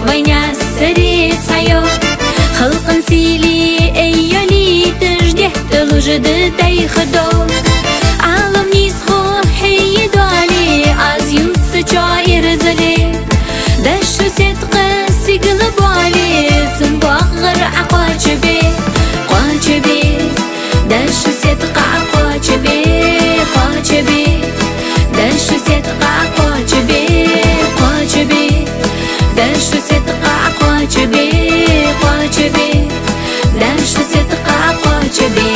وينا سريت عيو خلق سيلي ايالي تجده تلوجد تيخدو عالم نيسخو حيدو علي عزيوت سجاير زلي دشو صدق سيقلبو علي سنبغر عقاجبي قاجبي دشو صدق عقاجبي قاجبي دشو صدق عقاجبي قاجبي دشو صدق عقاجبي قاجبي دشو صدق عقاجبي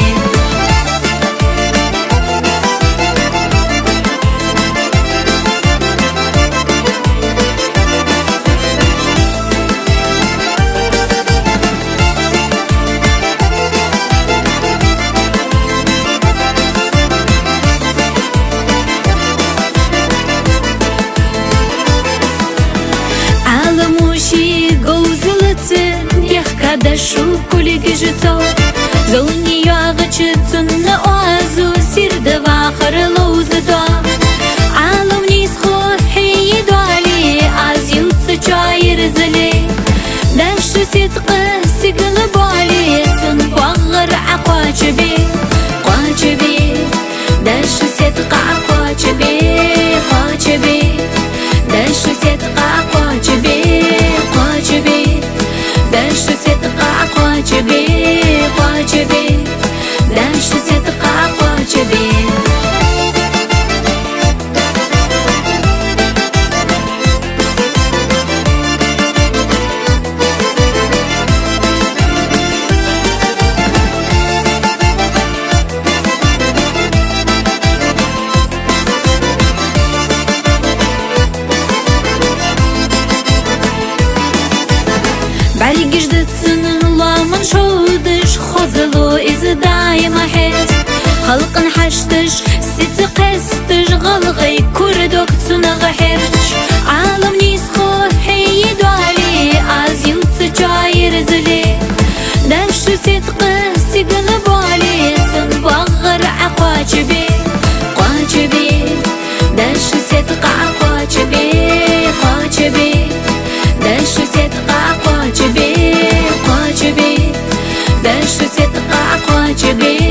دشو كل جيتو زوني ياغچتن اوازو سير دواخر لوزدا عالم نيسخو حيدو علي عزيوت سجاير زلي دشو صدق سيقلبو علي تنبغر عقاجبي قاجبي دشو صدق عقاجبي قاجبي دشو صدق عقاجبي قاجبي دشو صدق عقاجبي قاجبي دشو صدق عقاجبي بريجش دتسن الله من شودش خذلو إذا دايما حس خلق حشتش ست قستش غلغي كردوك تنغ حرش عالم نيسخو حيدو علي عزيوت سجاير زلي دشو صدق سيقلبو علي تنبغر عقاجبي قاجبي دشو صدق عقاجبي قاجبي دشو صدق عقاجبي قاجبي دشو صدق عقاجبي